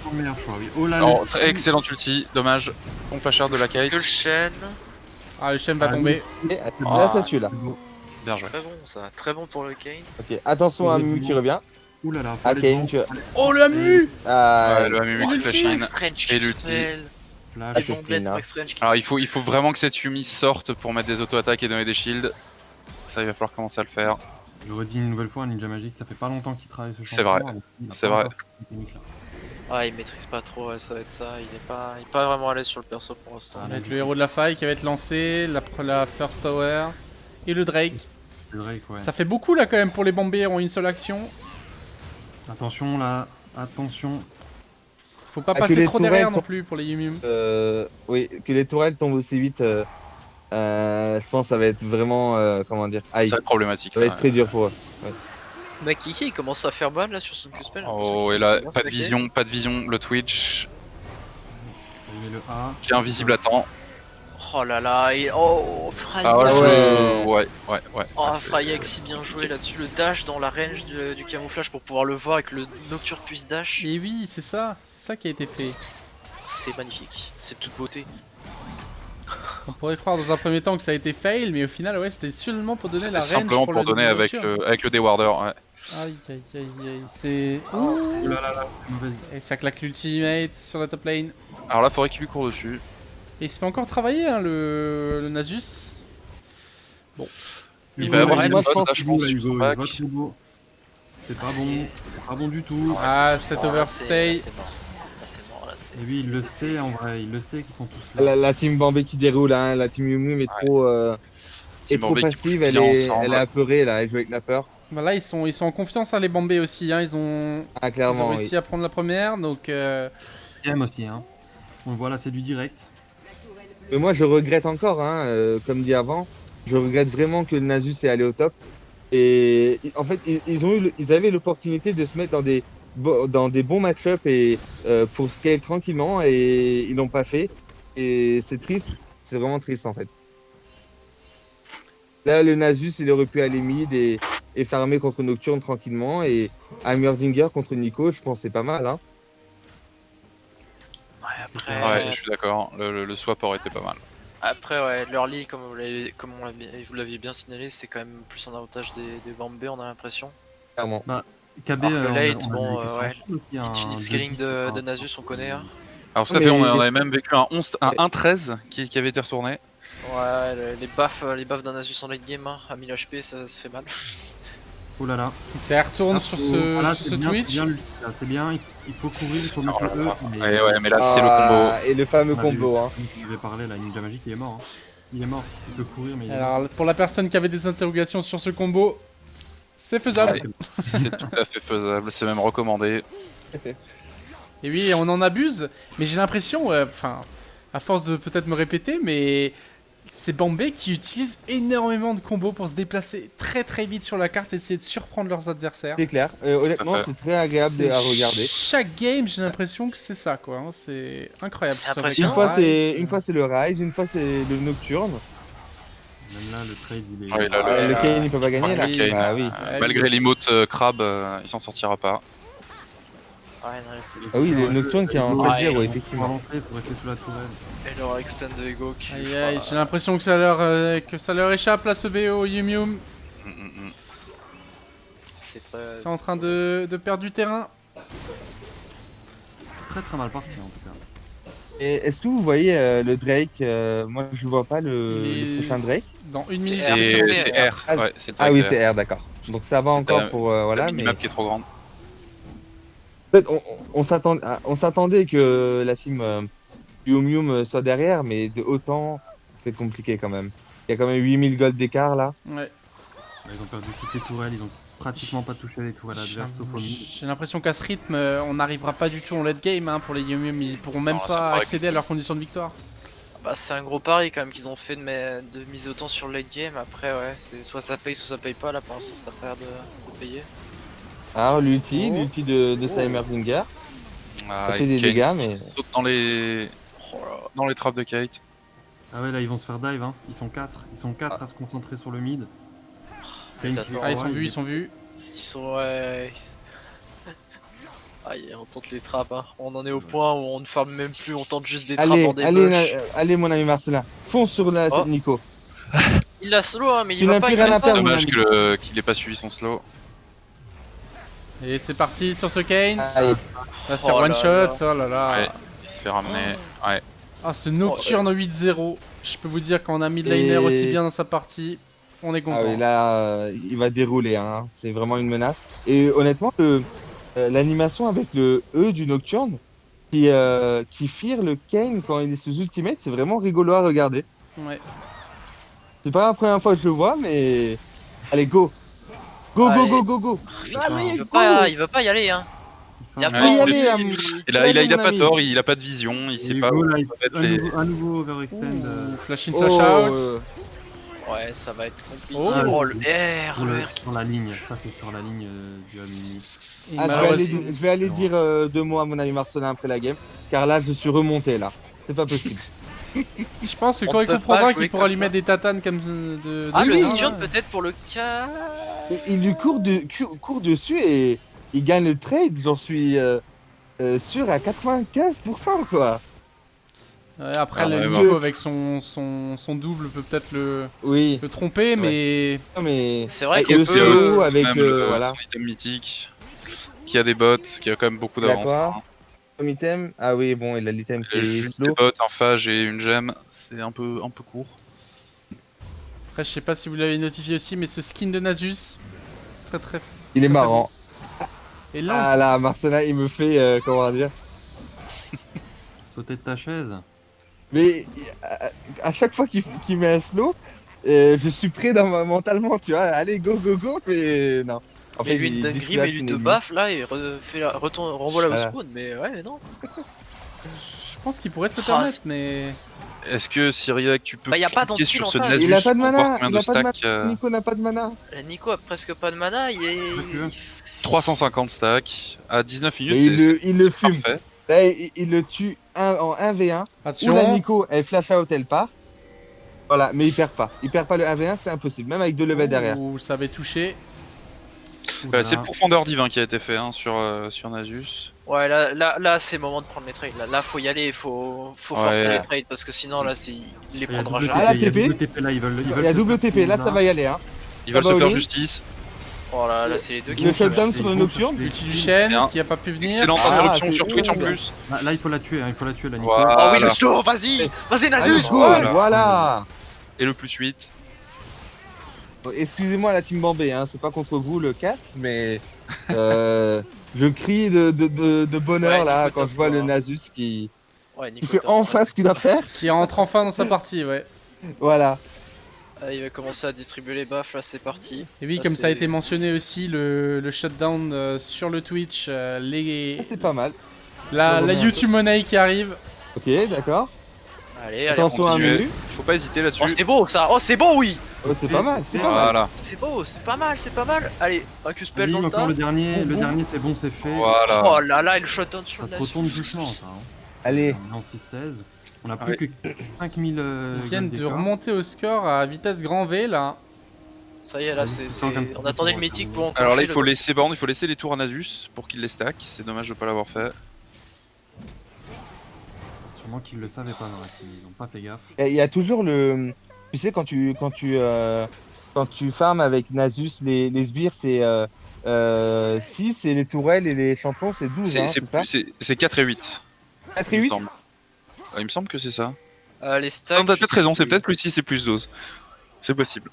Son meilleur choix, oui. Oh là Oh, le- excellent ulti, dommage. Bon flasher de la Kate. que le chêne. Ah le Shen va Ah, tomber. là ça tue là. Bien joué. Très bon, ça. Très bon pour le Kane. Ok, attention à Mu qui revient. Ouh là là, faut Ah, aller Kane, devant. tu Oh le Amu. Ah, Ouais, le Amu qui l'ulti. flash in. Strange Et l'ulti. Q-spell. Flash. Ah, Les c'est bomblets clean, hein. max range qui Alors il faut vraiment que cette Yumi sorte pour mettre des auto-attaques et donner des shields. Ça, il va falloir commencer à le faire. Je le redis une nouvelle fois, Ninja Magic, ça fait pas longtemps qu'il travaille ce C'est champion. vrai. donc il a C'est pas vrai. encore cette technique-là. Ouais, il maîtrise pas trop, ouais, ça va être ça. Il est pas vraiment à l'aise sur le perso pour l'instant. Ça va être le héros de la faille qui va être lancé, la First Tower et le Drake. C'est Drake, ouais. Ça fait beaucoup là quand même pour les Bombés en une seule action. Attention là, attention. Faut pas Ah, que passer les trop derrière tourelles non plus pour les Yum. Oui, que les tourelles tombent aussi vite, je pense que ça va être vraiment, comment dire, aïe, Ça va être problématique. ça va être ouais. très dur pour eux. Makiki il commence à faire mal là sur son Q-spell. Oh, et là, pas de vision, le Twitch, Il met le A. qui est invisible à temps. Oh là là, et oh Fryax. Ah ouais. ouais. Oh Ah, c'est- Fryax si bien joué là-dessus, le dash dans la range du camouflage pour pouvoir le voir et que le Nocturne puisse dash. Et oui, c'est ça qui a été fait. C'est magnifique, c'est toute beauté. On pourrait croire dans un premier temps que ça a été fail, mais au final, ouais, c'était seulement pour donner la C'était range simplement pour pour le donner avec Nocturne. le Dewarder. Ouais. Aïe aïe aïe aïe, c'est... Oh, Oh là là là, mauvaise. Et ça claque l'ultimate sur la top lane. Alors là, faudrait qu'il lui court dessus. Et il se fait encore travailler, hein, le Nasus. Il va avoir Ouais, une moi, je boss, pense là, je Hugo, pense, là, sur Hugo, son il back. vote Hugo. C'est pas bon, c'est pas bon du tout. Ah, cet oh, là, overstay. c'est mort. Là, c'est mort, là, c'est- Et lui, il le sait en vrai, il le sait qu'ils sont tous là. La team Bambé qui déroule, hein, la team Yum Yum est trop, Team est trop Bambé qui passive, pousse elle bien est, ensemble. elle est apeurée là, elle joue avec la peur. Bah là, ils sont en confiance, hein, les Bombés aussi. Hein, ils ont Clairement, oui. réussi à prendre la première, donc... Deuxième aussi, hein. On le voit là, c'est du direct. Mais moi, je regrette encore, hein, comme dit avant, je regrette vraiment que le Nasus est allé au top. Et en fait, ils avaient l'opportunité de se mettre dans des bons match-up et pour scale tranquillement, et ils l'ont pas fait. Et c'est triste, c'est vraiment triste en fait. Là, le Nasus, il aurait pu aller mid et farmer contre Nocturne tranquillement. Et Heimerdinger contre Nico, je pense que c'est pas mal. Hein. Ouais, après, Ouais, je suis d'accord. Le swap aurait été pas mal. après ouais, l'early, comme vous l'aviez bien signalé, c'est quand même plus en avantage des Bambé, on a l'impression. Clairement. KB, Alors que on a- late, on a bon, des questions ouais, aussi, hein, Infinite de- scaling de Nasus, on connaît. Hein. Alors tout à Mais- fait, on avait même vécu un 1-13 qui avait été retourné. Ouais, les buffs d'un Nasus en late game, hein, à 1000 HP, ça fait mal. Oh là là. Ça retourne sur ce, Voilà, sur c'est ce bien, Twitch. c'est bien, là, c'est bien, il faut couvrir, il faut mettre Oh là le E. là. Mais Ouais, mais là c'est le combo. Et le fameux on avait combo. vu, Hein. on avait parlé là, Ninja Magic, il est mort. Hein. Il est mort, il peut courir, mais il est mort. Alors, pour la personne qui avait des interrogations sur ce combo, c'est faisable. C'est tout à fait faisable, c'est même recommandé. Et oui, on en abuse, mais j'ai l'impression, enfin, à force de peut-être me répéter, mais c'est Bambé qui utilise énormément de combos pour se déplacer très très vite sur la carte et essayer de surprendre leurs adversaires. C'est clair. Honnêtement, Tout à fait. c'est très agréable C'est à regarder. Chaque game, j'ai l'impression que c'est ça, quoi. Hein. C'est incroyable. C'est Sur impressionnant. Vega, Une fois c'est le Rise, une fois c'est le Nocturne. Même là, le trade, il est. Ouais, là, Ouais, le là, Kane il peut pas gagner là. oui, Kane, Bah oui. Malgré l'emote crabe, il s'en sortira pas. Ouais, non, c'est Ah oui, le Nocturne qui est en Ouais, 7-0, Pour effectivement. avancer, pour rester sous la tourelle. Et leur extend de Ego qui. Aïe fera- aïe, j'ai l'impression que ça leur échappe là ce BO Yum Yum. C'est en train de perdre du terrain. Très très mal parti en tout cas. Et est-ce que vous voyez le Drake moi je le vois pas le prochain Drake. Dans une minute. C'est R. Ah, Ouais, c'est le Ah oui, track c'est R, d'accord. Donc ça va C'est encore la- pour la voilà, mais minimap qui est trop grande. en fait on s'attendait que la team Yum Yum soit derrière, mais de autant c'est compliqué quand même. Il y a quand même 8000 gold d'écart là. Ouais. Ils ont perdu toutes les tourelles, ils ont pratiquement pas touché les tourelles adverses sauf au mid. J'ai l'impression qu'à ce rythme, on n'arrivera pas du tout en late game hein, pour les Yum Yum. Ils pourront même Non, ça pas paraît accéder à leurs conditions de victoire. Bah, c'est un gros pari quand même qu'ils ont fait de miser autant sur le late game. Après, ouais, c'est soit ça paye, soit ça paye pas. Là, pour l'instant, ça a pas l'air de payer. Alors l'ulti de Oh. Heimerdinger. Ah, Ça fait des Kane dégâts, qui mais- saute dans les trappes de Kate. Ah ouais, là ils vont se faire dive, hein. Ils sont 4 à se concentrer sur le mid. Ils Kane attendent. qui- Ah, ils sont ouais, vus, il ils sont vus. Ils sont. Ouais. Aïe, on tente les trappes. Hein. On en est au point où on ne farme même plus, on tente juste des trappes Allez, dans des allez, bush. allez mon ami Marcelin, fonce sur la Oh. Nico. Il l'a solo, hein, mais Tu il va n'as pas. plus Il rien va à pas. perdre. Dommage mon qu'il ait pas suivi son slow. Et c'est parti sur ce Kane. Allez, Là, sur Oh one là shot, là. oh là là. Ouais, il se fait ramener. Ouais. Ah, ce Nocturne 8-0. Je peux vous dire qu'on a mis de Et- liner aussi bien dans sa partie. On est content. Ah oui, là, il va dérouler, hein. C'est vraiment une menace. Et honnêtement, l'animation avec le E du Nocturne qui fire le Kane quand il est sous ultimate, c'est vraiment rigolo à regarder. Ouais. C'est pas la première fois que je le vois, mais allez, go! Go, go, Allez. go, go, go! Putain, Allez, il veut go! pas y aller, hein. Y a Enfin, pas y Ouais, aller, il a mon pas ami. tort, il a pas de vision, il sait et pas Hugo, où là, il peuvent fait être les. un nouveau overextend. Ouh, flash in, Oh, flash out. Ouais, ça va être compliqué. Oh. Oh, le R, sur, le le- R qui... sur la ligne, ça c'est sur la ligne du Amini. Et Ah, malheureusement- je vais aller dire 2 mots à mon ami Marcelin après la game, car là, je suis remonté, là. C'est pas possible. Je pense que On quand il peut comprendra pas qu'il jouer pourra comme lui ça. mettre des tatanes comme de Ah, le lui, Nocturne hein. peut-être pour le cas... Il lui court dessus et il gagne le trade, j'en suis sûr à 95%, quoi. Ouais, après, Ah le ouais, Nico bah. avec son double peut peut-être Oui, le tromper, mais non, mais C'est vrai avec qu'il le peut- solo, avec Même voilà. son item mythique, qui a des bots, qui a quand même beaucoup Il a d'avance. quoi hein. Comme item? Ah oui, bon, il a l'item qui est Juste des slow. bots, un phage et une gemme, c'est un peu court. après, je sais pas si vous l'avez notifié aussi, mais ce skin de Nasus, très très. Il est très marrant. Et là, Ah là, Marcelin, il me fait, comment dire. Sauter de ta chaise. Mais à chaque fois qu'il met un slow, je suis prêt mentalement, tu vois. Allez, go, go, go, mais non. En Mais lui, il une dit dinguerie, mais lui te ennemi. baffe là et renvoie là au Voilà. spawn. Mais ouais, mais non. je pense qu'il pourrait se le Ah, permettre, mais. Est-ce que Cyriac, tu peux Bah, y a pas cliquer d'anti sur en ce face. Nasus Il a pas de pour voir mana, combien il de a pas de stacks mana. Nico n'a pas de mana. Nico a presque pas de mana, que- 350 stacks à 19 minutes, Mais il le c'est fume. parfait. Là, il le tue en 1v1. Ou la Attention. Nico, elle flash out, elle part. Voilà, mais il perd pas. Il perd pas le 1v1, c'est impossible. Même avec 2 levels derrière. Ouh, ça avait touché. Oula. C'est le pourfendeur divin qui a été fait hein, sur Nasus. Ouais, là c'est le moment de prendre les trades. Là, faut y aller, faut forcer Ouais. les trades parce que sinon, là, il les Il y a prendra double jamais. Ah, la TP, il y a TP. double TP là, ils veulent Il y a se double faire TP, là tout, ça va y aller. Hein. Ils veulent Ah se bah, faire Oli. justice. Oh là, c'est les deux qui Le vont faire. shutdown sur le Nocturne. L'ulti du chêne Bien. qui a pas pu venir. Excellente Ah, interruption c'est sur Twitch en cool. plus. Là, il faut la tuer, hein, il faut la tuer la Nico. Voilà. Oh oui, le slow, vas-y, Allez, Nasus. go, Voilà. voilà. Et le plus 8. Bon, excusez-moi la team Bambé, hein, c'est pas contre vous le casse, mais je crie de bonheur Ouais, là Nico, quand top, je vois le hein. Nasus qui Ouais, Nico, fait top. enfin ce qu'il doit faire. Qui rentre enfin dans sa partie, ouais. Voilà. Ah, il va commencer à distribuer les buffs, là, c'est parti. Et oui, Là, comme ça a c'est- été mentionné aussi, le shutdown sur le Twitch, Ça, c'est pas mal. la reviens un peu. YouTube Money qui arrive. Ok, d'accord. Allez, allez, Attention à un continuez. menu. Faut pas hésiter là-dessus. Oh, c'est beau ça! Oh, c'est beau, oui! Oh, c'est pas mal, c'est pas mal. Voilà. C'est beau, c'est pas mal, c'est pas mal! Allez, un Q-spell Oui, dans le encore tas. le dernier, Boum, boum. c'est bon, c'est fait. Voilà. Oh là là, et le shutdown sur Ça le se retourne Nasus. doucement, ça. Hein. Allez, On est en 6-16. On a Ouais. plus que 5000 Ils viennent gold de d'écart. remonter au score à vitesse grand V là. Ça y est, là, on attendait le mythique pour enclencher. Alors là, il le- faut laisser Born, il faut laisser les tours à Nasus pour qu'il les stack. C'est dommage de pas l'avoir fait. Sûrement qu'ils le savaient pas dans la team, ils ont pas fait gaffe. il y a toujours le. Tu sais, quand tu farmes avec Nasus, les sbires, c'est 6 et les tourelles et les champions, c'est 12. Hein, c'est ça C'est 4 et 8. 4 et Il me 8 semble. Il me semble que c'est ça. Les Non, stacks. t'as peut-être raison, c'est peut-être plus 6 et plus 12. C'est possible.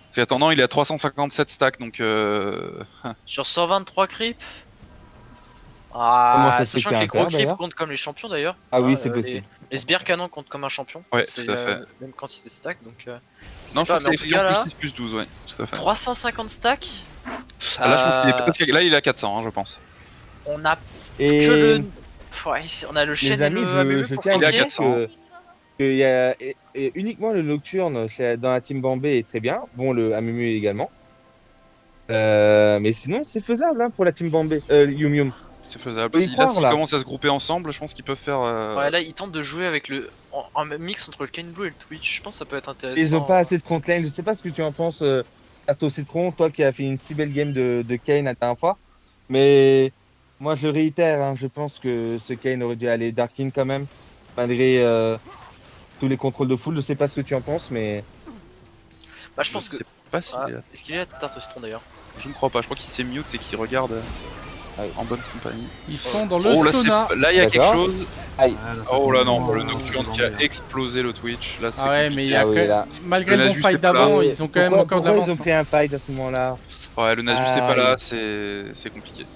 Parce qu'attendant, il est à 357 stacks donc. Sur 123 creeps. Comment Ah, ça se fait sachant qu'il y que a les un gros père, creeps d'ailleurs comptent comme les champions d'ailleurs. Ah oui, Ah, c'est possible. Les sbires canons comptent comme un champion. Ouais, C'est tout à fait. même quantité de stacks donc. Non, je crois que mais en c'est tout écrit cas en là, plus 6 plus 12, ouais. Tout à fait. 350 stacks. Ah, là, je pense qu'il est. Euh, Parce que là, il est à 400, hein, je pense. On a Et que le. Ouais, on a le les chêne et amis, le AME je pour tiens à Il est à dire tanker. 400. que y a et uniquement le Nocturne dans la team Bambé est très bien. Bon, le Amumu également. Mais sinon, c'est faisable hein, pour la team Bambé. Yum Yum. C'est faisable. Faut y Là, croire, s'ils là. commencent à se grouper ensemble, je pense qu'ils peuvent faire. Ouais, là, ils tentent de jouer avec un mix entre le Kane Blue et le Twitch. Je pense que ça peut être intéressant. Ils ont pas assez de front lane. Je sais pas ce que tu en penses, Tato Citron, toi qui as fait une si belle game de Kane la dernière fois. Mais moi, je réitère, hein, je pense que ce Kane aurait dû aller Darkin quand même, malgré tous les contrôles de full. Je sais pas ce que tu en penses, mais Bah, je pense que. sais pas s'il Ah, est là. est-ce qu'il est là, Tarte Citron d'ailleurs? Je ne crois pas. Je crois qu'il s'est mute et qu'il regarde. en bonne compagnie. Ils sont dans le Oh là, sauna. là il y a quelque D'accord. chose. Ouais, là, ça Oh fait là non, vraiment, le Nocturne qui a explosé le Twitch. Là c'est Ah ouais, compliqué. mais il y a Ah oui, que- là. malgré Le le bon Nasus fight est pas là. d'avant, ils ont quand même encore de Pourquoi l'avance. ils ont pris un fight à ce moment-là? Ouais, le Nasus c'est pas là, Aïe. c'est compliqué.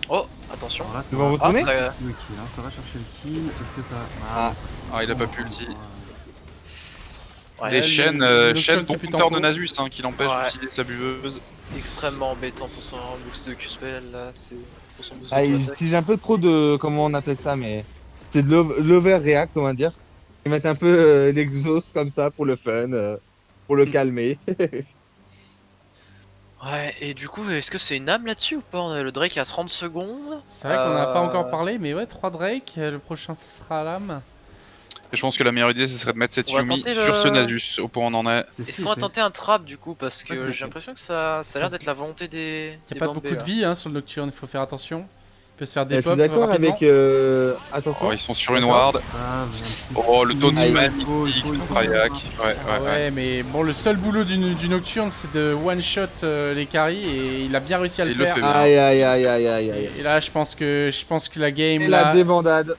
Oh, attention. Alors là, Ils ça vont va retourner ça- chercher le kill, hein. Ça va chercher le kill. Est-ce que ça. Ah. Ah, il a pas pu ulti. Ouais, Et le- Shen, le Shen Nocturne bon qui est compteur en de pot. Nasus qui l'empêche Ouais. d'utiliser sa buveuse. extrêmement embêtant pour son boost de Q-spell là, c'est pour son boost Ah, de ils attaque. utilisent un peu trop de, comment on appelle ça, mais c'est de l'overreact, on va dire. Ils mettent un peu l'exhaust comme ça pour le fun, pour le calmer. Ouais, et du coup, est-ce que c'est une âme là-dessus ou pas? On a le Drake à 30 secondes. C'est vrai qu'on n'a pas encore Euh, parlé, mais ouais, 3 Drake. Le prochain, ce sera à l'âme. Et je pense que la meilleure idée, ce serait de mettre cette On va Yumi tenter sur ce le- Nasus, au point où on en est. Est-ce qu'on va tenter un trap du coup? Parce Ouais, que ouais, j'ai ouais. l'impression que ça a l'air d'être la volonté des. Il n'y a pas beaucoup de vie hein, sur le Nocturne, il faut faire attention. Il peut se faire des Je suis pop d'accord rapidement. avec. Attention. Oh, ils sont sur une D'accord. ward. Ah, Oh, le taunt Aïe. magnifique de Rayak. Ouais, Ah ouais, ouais, mais bon, le seul boulot du Nocturne, c'est de one-shot les carries et il a bien réussi à le Il le faire. fait bien. Aïe, aïe, aïe, aïe, aïe, aïe. Et là, je pense que la game, Et la là, débandade.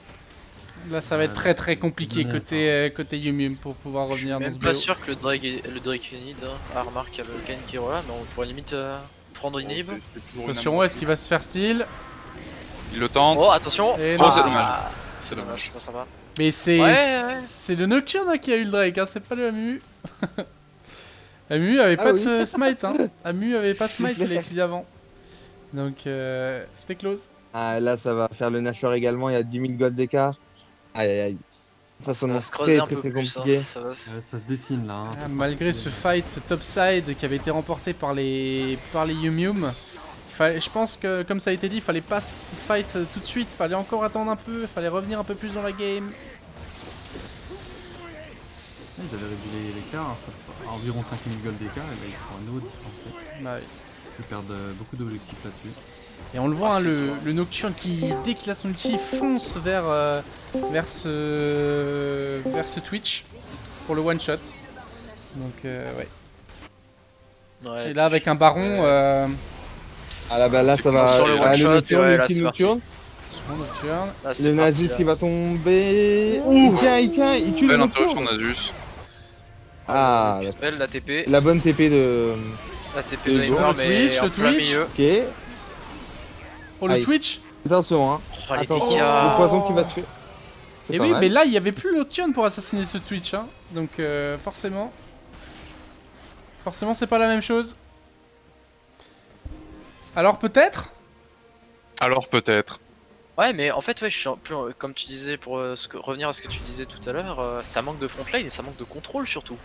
là, ça va être très très compliqué Ouais, côté Yumi pour pouvoir Je suis revenir dans même ce pas BO. sûr que le Drake Unid a remarqué le Ken qui est là, mais on pourrait limite prendre une inhib. C'est toujours une Attention, est-ce qu'il va se faire steal? Il le tente. Oh, attention! Et Oh, non. c'est dommage. C'est dommage, pas sympa. Mais c'est Ouais, ouais. c'est le Nocturne hein, qui a eu le Drake, hein, c'est pas le Amu. Amu avait Ah pas oui. de smite, hein. Amu avait pas de smite, il l'a utilisé avant. Donc c'était close. Ah, là, ça va faire le Nashor également. Il y a 10 000 gold d'écart. Aïe, aïe, aïe. Ça Ça va s'annonce se creuser très, un très, peu très plus. Hein, compliqué. ça va Ça se dessine là. Hein. Ah, malgré ce fight, ce topside qui avait été remporté par les Yum Yum, je pense que comme ça a été dit, il fallait pas se fight tout de suite, fallait encore attendre un peu, il fallait revenir un peu plus dans la game. Ils avaient réduit l'écart, hein, ça fait environ 5000 gold d'écart, et là ils sont à nouveau distancés. Bah oui. Ils perdent beaucoup d'objectifs là-dessus. Et on le voit, Ah, hein, c'est le Nocturne qui, dès qu'il a son ulti, fonce vers ce Twitch pour le one shot. Donc ouais. Ouais, Et là avec un baron, Ah là, bah, là, C'est ça va. sur le Ah, one-shot, Nocturne, ouais, le là, petit c'est parti. Nocturne. bon Nocturne. là, c'est Le parti, Nasus là. qui va tomber. Il tient, il tue le Belle interruption Nocturne. Nasus. Ah, Q-spell, la TP. la bonne TP de. La TP Le de Heimer, Twitch, mais en le plein Twitch. milieu. Ok. Oh le Aïe. Twitch. Attention, hein. Oh, les Attention, dégâts. le poison qui va tuer. C'est Et pas oui, mal. mais là il y avait plus Nocturne pour assassiner ce Twitch, hein. Donc forcément c'est pas la même chose. Alors peut-être. Alors peut-être. Ouais, mais en fait, ouais, je suis un peu, comme tu disais, pour revenir à ce que tu disais tout à l'heure, ça manque de front lane et ça manque de contrôle surtout.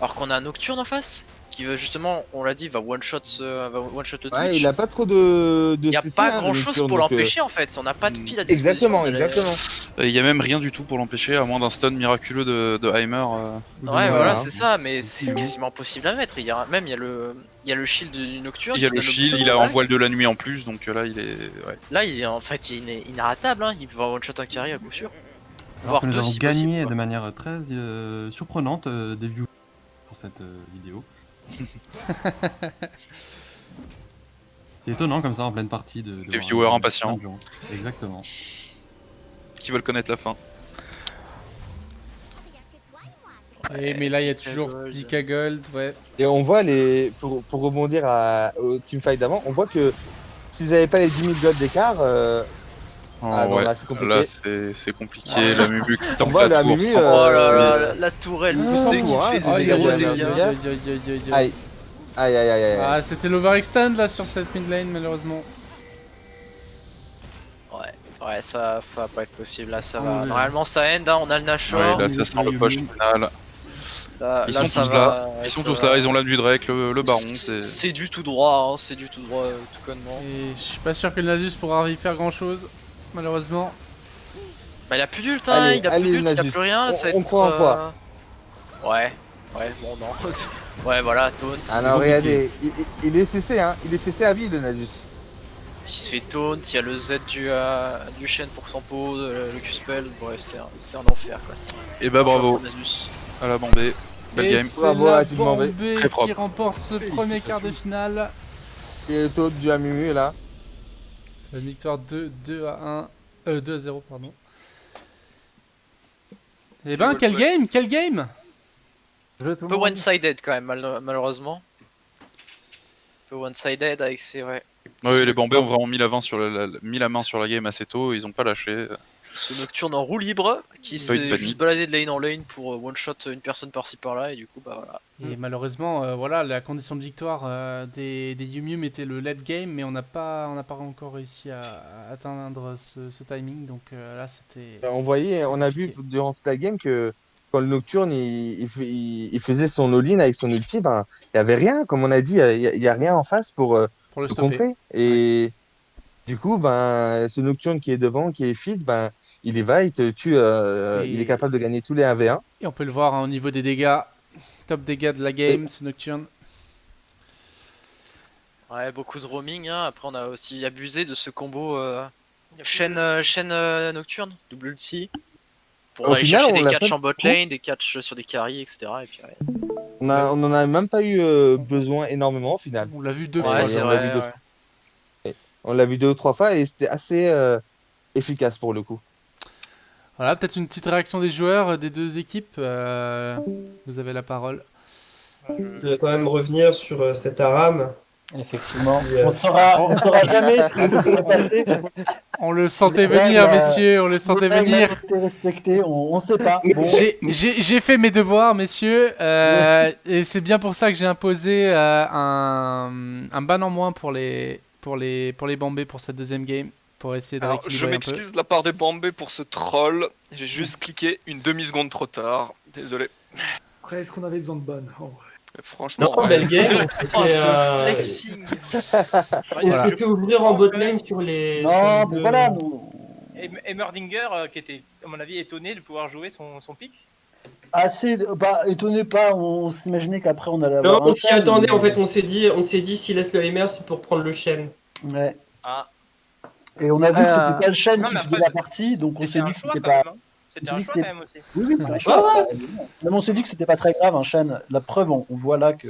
Alors qu'on a un Nocturne en face, qui veut justement, on l'a dit, va one-shot le Twitch. Ouais, il a pas trop de. Il n'y a CC, pas hein, grand le chose Nocturne, pour donc, l'empêcher en fait, on n'a pas de pile à disposition. Exactement, on a les- exactement. Il y a même rien du tout pour l'empêcher, à moins d'un stun miraculeux de Heimer. Ouais, voilà, Voilà. c'est ça, mais c'est quasiment impossible à mettre. Il y a même il y a le shield du Nocturne. Il y a qui le donne shield, boost il a de un balle. voile de la nuit en plus, donc là il est. Ouais. Là, il est en fait il est inarrêtable, hein. Il va one-shot un carry à coup sûr. Alors Voire que nous deux avons si gagné possible, de quoi. manière très surprenante des views pour cette vidéo. C'est étonnant comme ça en pleine partie de Des voir viewers plein impatients. de gens. Exactement. Qui veulent connaître la fin. Et, mais là il y a 10K toujours gold. 10k gold, ouais. Et on voit les. Pour rebondir au teamfight d'avant, on voit que s'ils avaient pas les 10 000 gold d'écart, Ah non, ouais. là, c'est compliqué. Là c'est compliqué, la Mumu qui On tente voit la la tour. Mumu, sans- Oh là là, mais- la tourelle Ah, boostée qui ouais, fait aïe, 0 aïe, aïe, dégâts. aïe, Aïe. Aïe, aïe, aïe, aïe. Ah, c'était l'overextend là sur cette mid lane malheureusement. Ouais, ça va pas être possible là, ça Ah va. ouais. Normalement ça end, hein, on a le Nashor. Ouais, là ça sent le push final. Ils sont ça tous va, là, ouais, ils sont ça tous va. là, ils ont l'âme du Drake, le baron, C'est du tout droit, hein, c'est du tout droit tout connement. Et je suis pas sûr que le Nasus pourra y faire grand chose, malheureusement. Bah il a plus d'ult, hein, Allez, il a allez, plus d'ult, il a Nasus. plus rien, là, ça va On être, croit en quoi Ouais, bon non. Ouais voilà, taunt. Alors regardez, il est CC, hein. Il est CC à vie, le Nasus. Il se fait taunt, il y a le Z du Shen pour son pot, le Q-spell, bref c'est un enfer quoi. Et bah bravo Nasus. à la Bombay. Belle Et game. c'est Bravo à la la team Bombay. Bombay Très propre. qui remporte ce premier quart de finale. Et le taux du Amumu, là. Une victoire 2-1, 2-0, pardon. Eh ben, quel game, quel game! Un peu one-sided quand même, malheureusement. Un peu one-sided avec ses... Ouais. Oui, les Bombay ont vraiment mis la main sur la game assez tôt, ils ont pas lâché. Ce Nocturne en roue libre qui Pas eu de s'est panique. juste baladé de lane en lane pour one-shot une personne par-ci par-là et du coup bah voilà. Et malheureusement, voilà, la condition de victoire des Yum Yum était le late game, mais on n'a pas encore réussi à atteindre ce timing. Donc là, c'était. On a vu durant toute la game que quand le Nocturne il faisait son all-in avec son ulti, ben, il n'y avait rien, comme on a dit, il y a rien en face pour Pour le le stopper. contrer. Et du coup, ben, ce Nocturne qui est devant, qui est feed, ben, il y va, il te tue, il est capable de gagner tous les 1v1. Et on peut le voir hein, au niveau des dégâts. Top dégâts de la game, ce Nocturne. Ouais, beaucoup de roaming. Hein. Après on a aussi abusé de ce combo chaîne Nocturne, double ulti. Pour Au aller final, chercher on des l'a catchs pas en bot lane, des catchs sur des carries, etc. Et puis, ouais. On n'en a même pas eu besoin énormément au final. On l'a vu deux Ouais, fois. c'est on l'a vrai. vu deux Ouais. fois. On l'a vu 2 ou 3 fois et c'était assez efficace pour le coup. Voilà, peut-être une petite réaction des joueurs des deux équipes. Vous avez la parole. Je vais quand même revenir sur cet Aram. Effectivement. Qui, On saura jamais ce qui s'est passé. On le sentait Les venir, règles, messieurs, on le sentait Les règles venir. ont été respectées, on sait pas. Bon, J'ai fait mes devoirs, messieurs, et c'est bien pour ça que j'ai imposé un ban en moins pour les Bombay pour cette deuxième game, pour essayer de Alors, je rééquilibrer un peu. m'excuse de la part des Bombay pour ce troll. J'ai juste cliqué une demi-seconde trop tard. Désolé. Après, est-ce qu'on avait besoin de bonne Franchement, Non, ouais. belle game. Oh, ce On flexing. s'est fait ouvrir en bot lane sur les. non, sur mais deux- voilà, nous. Et Merdinger, qui était, à mon avis, étonné de pouvoir jouer son pick. Assez, bah, étonné pas, on s'imaginait qu'après on allait Non, avoir. on s'y attendait en fait. On s'est dit s'il laisse le MR, c'est pour prendre le chêne. Ouais. Ah. Et on a vu que c'était pas le chêne Non, qui mais faisait après, la partie, donc on C'était s'est un dit que choix c'était quand pas. même. Hein. C'était J'ai un dit choix que quand même aussi. Oui, oui, c'est un choix. Mais on s'est dit que c'était pas très grave, un chêne. La preuve, on voit là que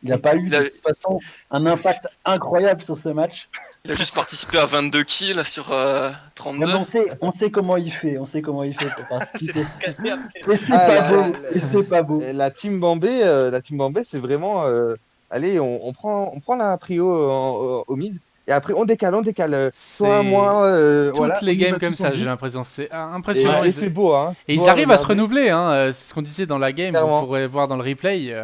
il n'a pas eu de toute façon un impact incroyable sur ce match. Il a juste participé à 22 kills sur 32. Mais on sait comment il fait, pour participer. Et c'est Ah, pas beau, et c'est pas beau. La team Bombay, c'est vraiment. Allez, on prend la prio au mid et après on décale. Soit moins. Toutes voilà, les on y games va comme tous ça, en j'ai but. l'impression. C'est Et, impressionnant. et c'est beau, hein. Et beau ils arrivent à se regarder. renouveler, hein. C'est ce qu'on disait dans la game, Clairement. vous pourrez voir dans le replay.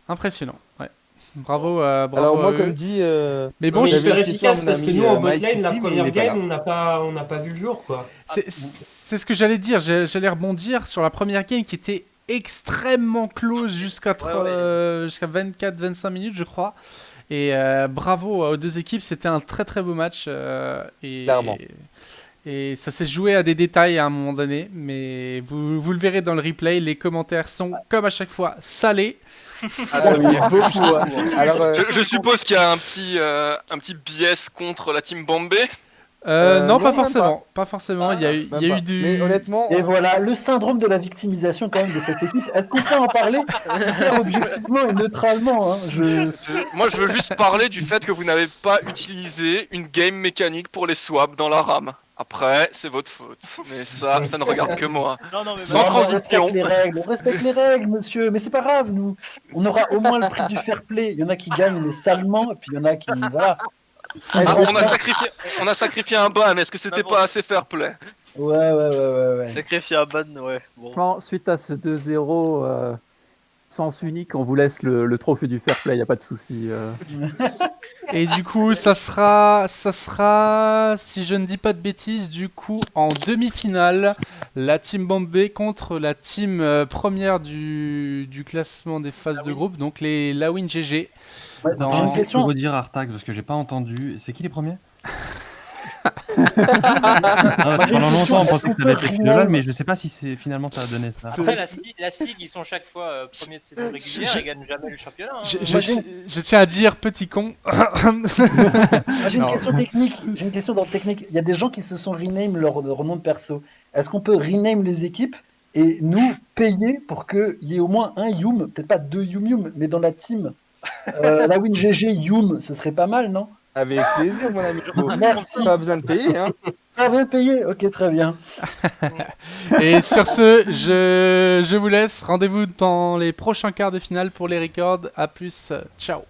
Impressionnant, ouais. Bravo, bravo. Alors moi, à eux. comme dit. Mais bon, On je est super fais- efficace parce que nous en bot lane, la Mike première ici, mais il est pas game, on n'a pas vu le jour quoi. c'est ce que j'allais dire. J'allais rebondir sur la première game qui était extrêmement close jusqu'à 24-25 minutes, je crois. Et bravo aux deux équipes, c'était un très très beau match. Clairement. Et ça s'est joué à des détails à un moment donné, mais vous le verrez dans le replay, les commentaires sont comme à chaque fois salés. Alors, il y a beaucoup, hein. Alors, Je suppose qu'il y a un petit biais contre la team Bombay. Non, pas même forcément. Pas forcément. Il y a eu, même il y a pas. eu du. Mais honnêtement, Et voilà, le syndrome de la victimisation quand même de cette équipe. Est-ce qu'on peut en parler hyper objectivement et neutralement hein, Moi, je veux juste parler du fait que vous n'avez pas utilisé une game mécanique pour les swaps dans la RAM. Après, c'est votre faute. Mais ça ne regarde que moi. Non, mais Sans Non, transition. on respecte les règles, monsieur, mais c'est pas grave, nous. On aura au moins le prix du fair play. Il y en a qui gagnent, mais salement, et puis il y en a qui. Voilà. Ah, on a sacrifié un ban, mais est-ce que c'était pas assez fair play? Ouais. Sacrifier un ban, ouais. Bon. Franchement, suite à ce 2-0 sens unique, on vous laisse le trophée du fair play, y a pas de souci. Et du coup, ça sera, si je ne dis pas de bêtises, du coup, en demi-finale, la team Bombay contre la team première du classement des phases de groupe, donc les Lawin GG. J'ai une question. Je peux redire Artax parce que j'ai pas entendu. C'est qui les premiers? Pendant longtemps, on pensait que ça allait être les finales, mais je sais pas si c'est finalement ça a donné ça. Après, la SIG, ils sont chaque fois premiers de saison régulière, ils gagnent jamais le championnat. Hein. Je tiens à dire, petit con. J'ai une question technique. J'ai une question dans le technique. Il y a des gens qui se sont rename leur nom de perso. Est-ce qu'on peut rename les équipes et nous payer pour qu'il y ait au moins un Yum, peut-être pas deux Yum, mais dans la team la Win GG Yum, ce serait pas mal, non? Avec plaisir, mon ami. Merci. Pas besoin de payer, hein. Ah, bien payé. Ok, très bien. Et sur ce, je vous laisse. Rendez-vous dans les prochains quarts de finale pour les records. À plus. Ciao.